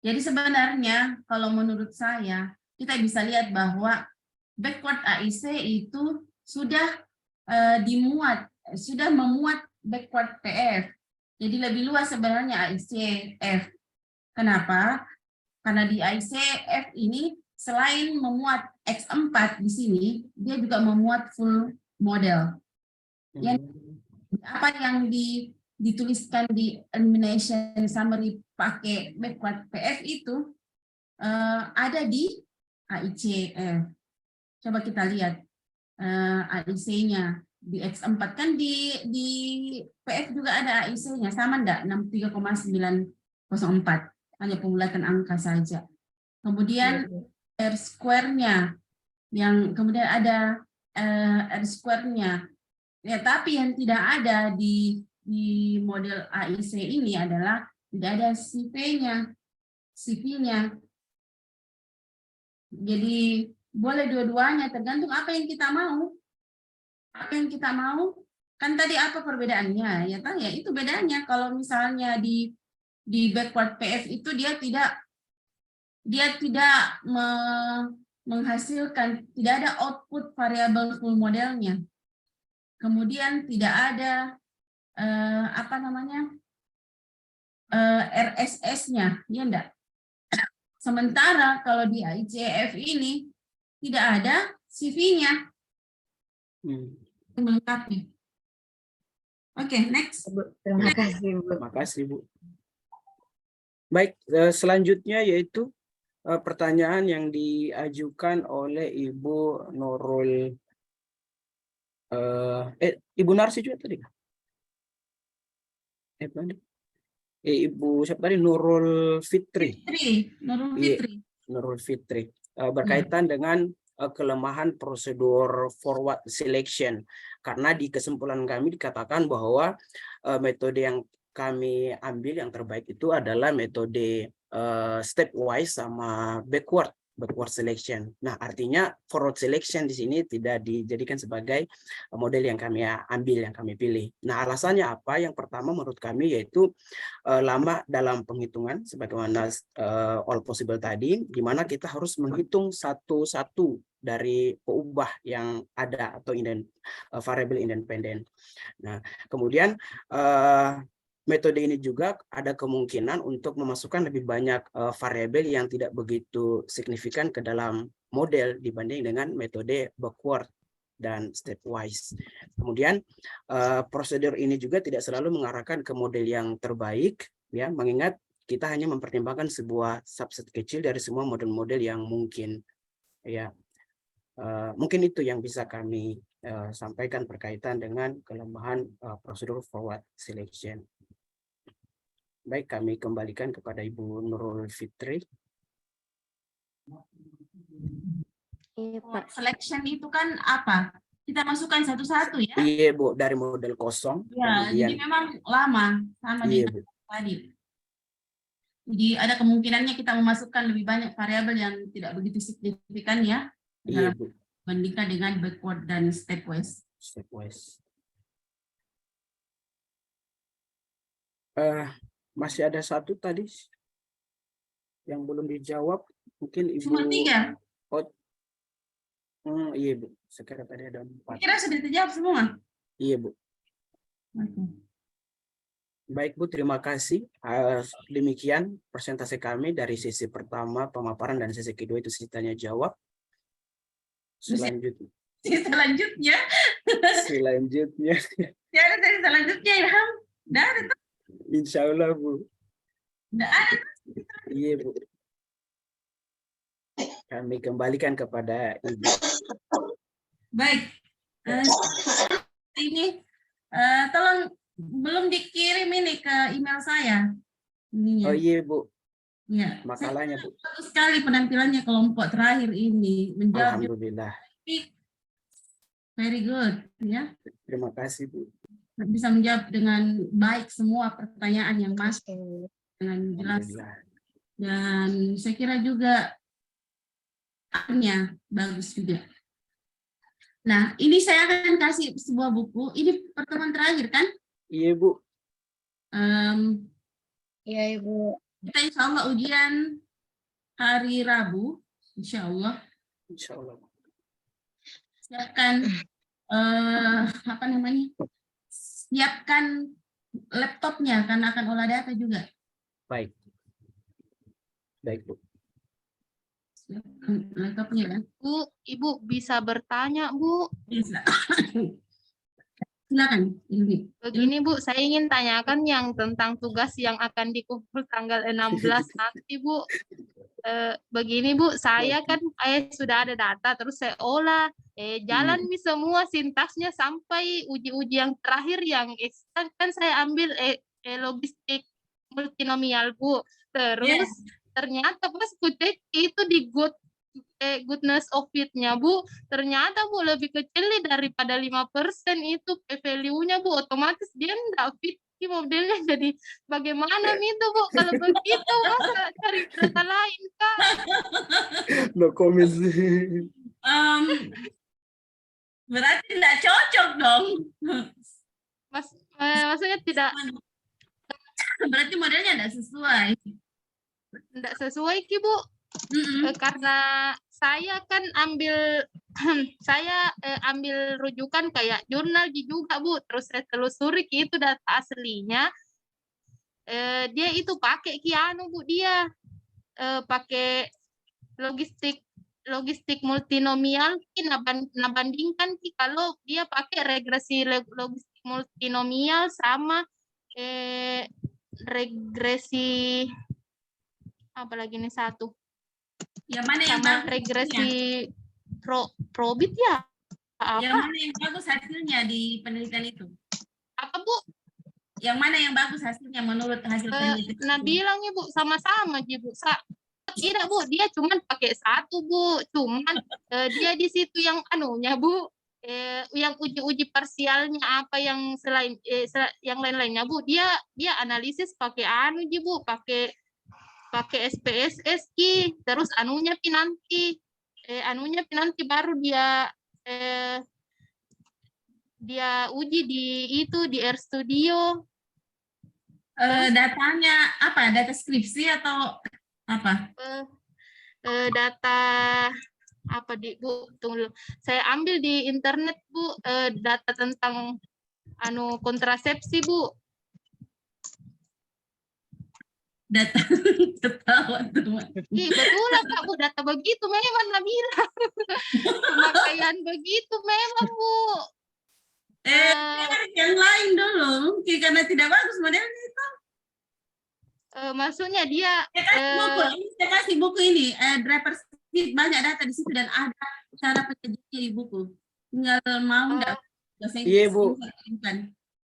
Jadi sebenarnya kalau menurut saya kita bisa lihat bahwa backward AIC itu sudah memuat backward PF. Jadi lebih luas sebenarnya AICF. Kenapa? Karena di AICF ini selain memuat X4 di sini, dia juga memuat full model. Yang apa yang dituliskan di elimination summary pakai backward PF itu ada di AICF. Coba kita lihat AIC-nya di X4 kan di PF juga ada AIC-nya, sama enggak? 63,904, hanya pembulatan angka saja. Kemudian R square-nya, yang kemudian ada R square-nya. Ya, tapi yang tidak ada di model AIC ini adalah tidak ada CV-nya. Jadi boleh dua-duanya, tergantung apa yang kita mau. Apa yang kita mau, kan tadi apa perbedaannya? Ya kan, ya itu bedanya. Kalau misalnya di backward PF itu dia tidak menghasilkan, tidak ada output variabel full modelnya. Kemudian tidak ada RSS-nya, ya enggak? Sementara kalau di AICF ini tidak ada CV-nya. Melengkapi. Oke, next. Terima kasih, Bu. Terima kasih, Bu. Baik, selanjutnya yaitu pertanyaan yang diajukan oleh Ibu Nurul. Ibu Narsi juga tadi. Ibu siapa tadi? Nurul Fitri. Nurul Fitri. Berkaitan dengan kelemahan prosedur forward selection. Karena di kesimpulan kami dikatakan bahwa metode yang kami ambil yang terbaik itu adalah metode stepwise sama backward selection. Nah, artinya forward selection di sini tidak dijadikan sebagai model yang kami ambil, yang kami pilih. Nah, alasannya apa? Yang pertama menurut kami yaitu lama dalam penghitungan, sebagaimana all possible tadi, di mana kita harus menghitung satu-satu dari peubah yang ada atau variabel independen. Nah, kemudian metode ini juga ada kemungkinan untuk memasukkan lebih banyak variabel yang tidak begitu signifikan ke dalam model dibanding dengan metode backward dan stepwise. Kemudian prosedur ini juga tidak selalu mengarahkan ke model yang terbaik, ya, mengingat kita hanya mempertimbangkan sebuah subset kecil dari semua model-model yang mungkin, ya. Mungkin itu yang bisa kami sampaikan berkaitan dengan kelemahan prosedur forward selection. Baik, kami kembalikan kepada Ibu Nurul Fitri. Iya, Pak. Selection itu kan apa? Kita masukkan satu-satu ya? Iya, Bu, dari model kosong. Ya, kemudian, jadi memang lama sama iya, dengan Bu. tadi. Jadi ada kemungkinannya kita memasukkan lebih banyak variabel yang tidak begitu signifikan ya. Iya, Bu. Bandingkan dengan backward dan stepwise. Masih ada satu tadi yang belum dijawab, mungkin Ibu. Cuma 3. Oh, Iya Bu, sekarang tadi ada 4. Kira sudah terjawab semua? Iya Bu. Oke. Baik Bu, terima kasih. Demikian presentasi kami dari sesi pertama pemaparan dan sesi kedua itu sesi tanya jawab. Selanjutnya, Selanjutnya. Ya ada dari selanjutnya Ilham. Nggak ada tuh. Insya Allah Bu. Nggak ada. Iya Bu. Kami kembalikan kepada Ibu. Baik. Ini tolong belum dikirim ini ke email saya. Ininya. Oh iya Bu, Ya. makalahnya Bu. Bagus sekali penampilannya kelompok terakhir ini menjawab Alhamdulillah. very good ya. Terima kasih Bu. Bisa menjawab dengan baik semua pertanyaan yang masuk dengan jelas. Alhamdulillah. Dan saya kira juga bagus juga. Nah, ini saya akan kasih sebuah buku. Ini pertemuan terakhir kan? Iya Bu. Iya Ibu. Kita insya Allah ujian hari Rabu, insya Allah. Insya Allah. Siapkan siapkan laptopnya karena akan olah data juga. Baik. Baik Bu. Siapkan laptopnya kan. Bu, Ibu bisa bertanya, Bu. Bisa. Silakan. Begini, Bu, saya ingin tanyakan yang tentang tugas yang akan dikumpul tanggal 16 nanti, Bu. Begini, Bu, saya kan sudah ada data, terus saya olah. Jalan nih semua sintaksnya sampai uji-uji yang terakhir yang kan saya ambil logistik multinomial, Bu. Terus ternyata pas ku cek itu di goodness of fit-nya Bu, ternyata Bu lebih kecil daripada 5% itu value-nya Bu, otomatis dia enggak fit modelnya. Jadi bagaimana itu Bu kalau begitu, masa cari data lain Kak? No comments. Berarti tidak cocok dong. Maksudnya tidak, berarti modelnya tidak sesuai. Tidak sesuai Ki Bu. Karena saya kan ambil ambil rujukan kayak jurnal juga Bu, terus saya telusuri itu data aslinya, dia itu pakai Bu, dia pakai logistik multinomial. Bandingkan kalau dia pakai regresi logistik multinomial sama regresi apalagi nih satu. Yang mana yang sama bagus regresi probit ya? Apa? Yang mana yang bagus hasilnya di penelitian itu? Apa Bu? Yang mana yang bagus hasilnya menurut hasil penelitian? Nah bilangnya Bu sama-sama Bu. Tidak Bu, dia cuma pakai satu Bu. Cuman dia di situ yang anunya Bu, yang uji parsialnya apa yang selain yang lain-lainnya Bu, dia analisis pakai Bu, pakai SPSS terus anunya nanti baru dia uji di RStudio. Datanya apa? Data skripsi atau apa? Data apa Bu? Tunggu dulu. Saya ambil di internet Bu, data tentang kontrasepsi Bu. Data ketawa teman. Betul lah Kak Bu, data begitu memang Nabila. Pemakaian begitu memang Bu. Yang lain dulu mungkin karena tidak bagus modelnya itu. Maksudnya dia saya kasih buku ini driver sheet, banyak data di situ dan ada cara penyajiannya di buku. Tinggal mau enggak Iya Bu.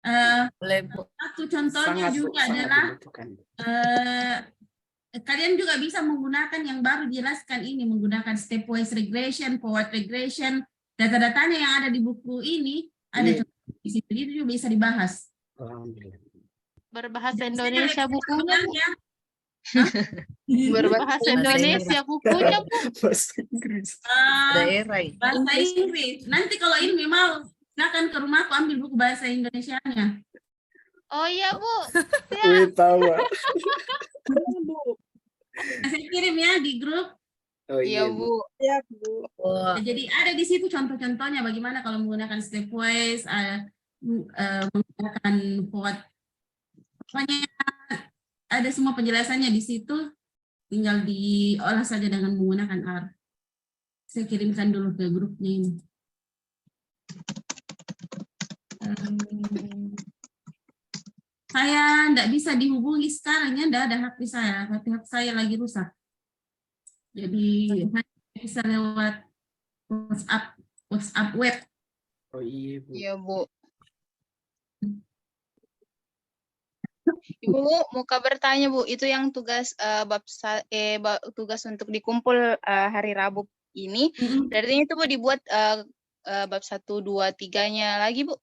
Satu contohnya juga adalah kalian juga bisa menggunakan yang baru dijelaskan ini, menggunakan stepwise regression, forward regression, data-datanya yang ada di buku ini ada di situ, itu juga bisa dibahas. Berbahasa Indonesia bukunya Bu. Berbahasa Indonesia bukunya Bu. Bahasa Inggris. Bahasa Inggris. Nanti kalau ini memang silakan ke rumahku ambil buku bahasa Indonesianya. Oh iya Bu. Tahu. Saya kirim ya di grup. Oh Iya, iya, Bu. Iya, Bu. Oh, Jadi ada di situ contoh-contohnya bagaimana kalau menggunakan stepwise, menggunakan forward. Pokoknya ada semua penjelasannya di situ, tinggal diolah saja dengan menggunakan R. Saya kirimkan dulu ke grupnya ini. Saya tidak bisa dihubungi sekarang ya, tidak ada HP saya. HP saya lagi rusak. Jadi hanya bisa lewat WhatsApp web. oh iya Bu. Iya, Bu. Ibu, mau kabar tanya, Bu, itu yang tugas tugas untuk dikumpul hari Rabu ini, berarti itu Bu dibuat bab 1, 2, 3-nya lagi, Bu?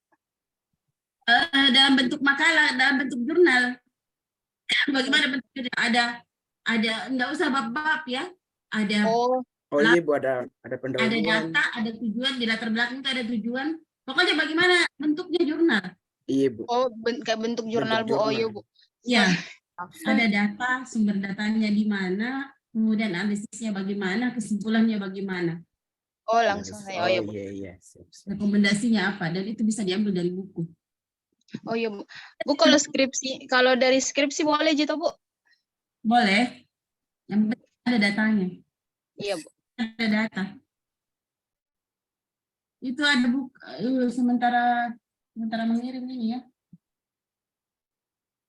Dalam bentuk makalah, dalam bentuk jurnal. Bagaimana bentuknya? Ada nggak usah bab-bab ya. Ada Oh, Oh iya Bu, ada ada pendahuluan. data, ada tujuan, di latar belakang itu ada tujuan. Pokoknya bagaimana bentuknya jurnal. Iya Bu. kayak bentuk jurnal, Bu. Oh, iya, Bu. Ya, ada data, sumber datanya di mana, kemudian analisisnya bagaimana, kesimpulannya bagaimana, Oh, langsung saya. Oh, iya, Bu. iya iya. Siap, siap. rekomendasinya apa, dan itu bisa diambil dari buku. Oh, iya, Bu. Bu, kalau dari skripsi boleh gitu, Bu? Boleh, yang penting ada datanya, Iya, Bu. ada data. Itu ada buku, sementara mengirim ini ya.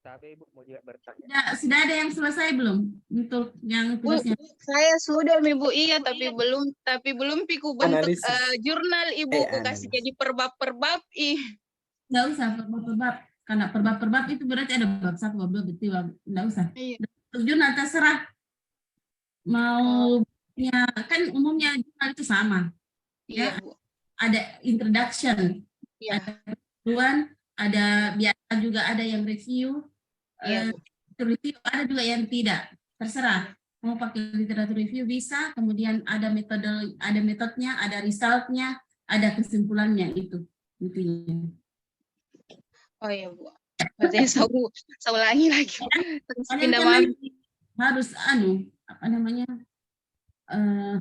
Tapi Ibu mau juga bertanya. Sudah ada yang selesai belum untuk yang Bu, tugasnya? saya sudah, Bu. Iya, tapi belum piku bentuk Analisis. jurnal, Ibu. Ku kasih analisis. jadi perbab-perbab. Nggak usah perbab-perbab, karena perbab-perbab itu berarti ada bab 1, bab 2, betul, nggak usah. Iya. Untuk jurnal terserah mau ya, kan umumnya jurnal itu sama. Iya, Ya, Bu. ada introduction, Iya. ada duluan, ada biasa juga ada yang review, Iya, Bu. review ada juga yang tidak, terserah. Mau pakai literatur review bisa, kemudian ada metodenya, ada resultnya, ada kesimpulannya itu intinya. Oh, iya, Bu. Berarti saya ulangi lagi. Terus Kalian pindah kan malam. nanti harus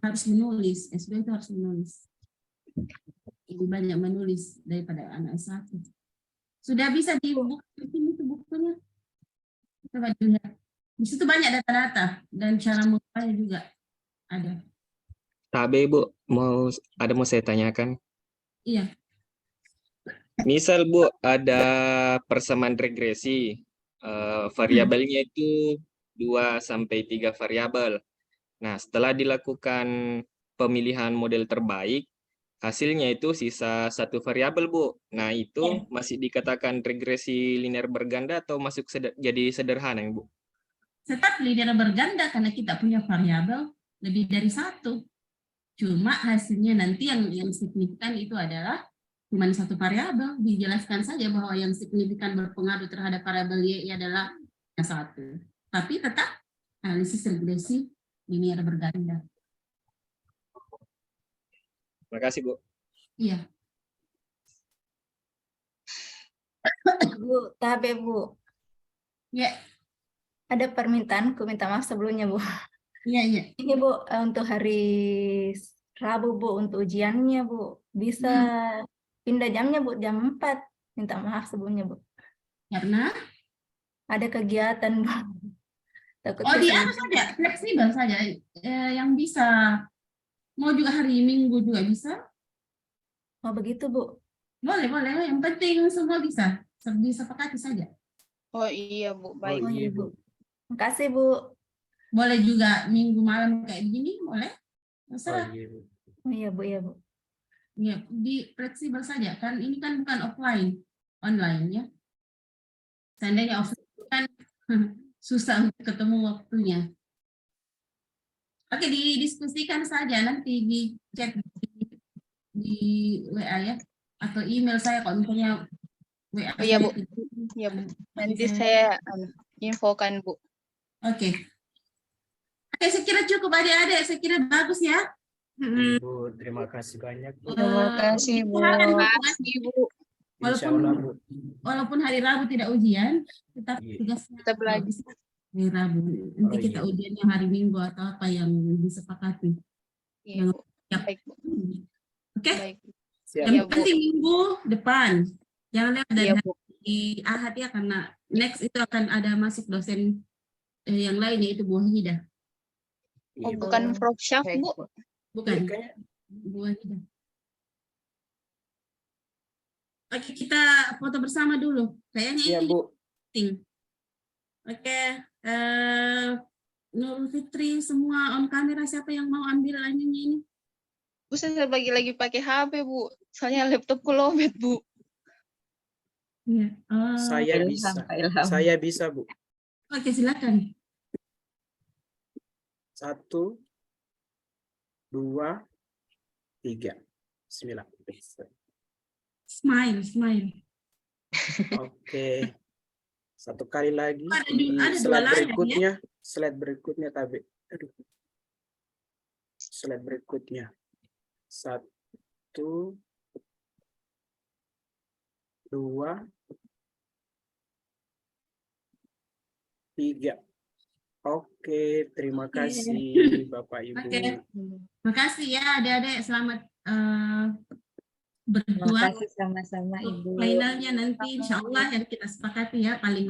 harus menulis, S2 itu harus menulis. Lebih banyak menulis daripada anak S1. Sudah bisa dibuka di sini tuh bukunya. Coba dilihat. Di situ banyak data-data dan cara mengolahnya juga ada. Tapi Bu, mau saya tanyakan. Iya. Misal Bu, ada persamaan regresi, variabelnya itu 2 sampai 3 variabel. Nah, setelah dilakukan pemilihan model terbaik, hasilnya itu sisa 1 variabel, Bu. Nah, itu masih dikatakan regresi linear berganda atau masuk jadi sederhana, Bu? Tetap linear berganda karena kita punya variabel lebih dari 1. Cuma hasilnya nanti yang signifikan itu adalah cuma 1 variabel. Dijelaskan saja bahwa yang signifikan berpengaruh terhadap variabel Y adalah 1. Tapi tetap analisis regresi linear berganda. Terima kasih, Bu. Iya. Bu, tabe Bu. Ya, Ada permintaan, ku minta maaf sebelumnya, Bu. iya. Ini Bu, untuk hari Rabu, Bu, untuk ujiannya, Bu. Bisa pindah jamnya, Bu, jam 4. Minta maaf sebelumnya, Bu. Karena Ada kegiatan, Bu. Takutnya di anu saja, fleksibel saja. Yang bisa mau juga hari Minggu juga bisa. Oh, begitu, Bu. Boleh. Yang penting semua bisa. Disepakati saja. Oh, iya, Bu. Baik. Oh, iya, Bu. Makasih, Bu. Boleh juga Minggu malam kayak begini, boleh. Terserah. Oh, iya, Bu, iya, Bu. Ya, di fleksibel saja kan. Ini kan bukan offline, online ya. Seandainya offline kan susah untuk ketemu waktunya. Oke, didiskusikan saja nanti di chat di WA ya, atau email saya kalau misalnya WA. Oh, iya, Bu. Iya, Bu. Nanti saya infokan, Bu. Oke, saya kira cukup adik-adik, saya kira bagus ya. Bu, terima kasih banyak Bu. Terima kasih, Bu. Insya Allah Bu. Walaupun hari Rabu tidak ujian, tetap Iya. tugasnya Kita belajar. bagus. hari Rabu. Nanti Oh, kita iya. ujiannya hari Minggu atau apa yang disepakati. Iya, Yang Bu. siap. Baik, Bu. Oke, Baik. Siap. yang Iya, Bu. penting minggu depan. Jangan lihat dari Iya, Bu. hari Ahad ya, karena next itu akan ada masuk dosen yang lain, yaitu Bu Wahida. Oh, Iya, Bu. bukan Prof. Syaf, Baik, Bu. Bu. Bukan, Iya, kayaknya. Bu Wahida. Oke, kita foto bersama dulu. Kayaknya Iya, ini Bu. penting. Oke, Nurul Fitri, semua on kamera, siapa yang mau ambil anunya ini? Bu, saya lagi pakai HP, Bu. Soalnya laptopku lowbat, Bu. Iya. Saya Ilham, bisa. Kak Ilham. Saya bisa, Bu. Oke, silakan. 1, 2, 3. Bismillah. Smile, smile. Oke. Satu kali lagi di Ada dua slide layar, berikutnya. Slide berikutnya, Tabe. Aduh. Slide berikutnya. 1, 2, 3. Oke, terima kasih Bapak Ibu. Oke. Makasih ya adik-adik, selamat Terima berjuang kasih sama-sama untuk Ibu. finalnya nanti insya Allah yang kita sepakati ya paling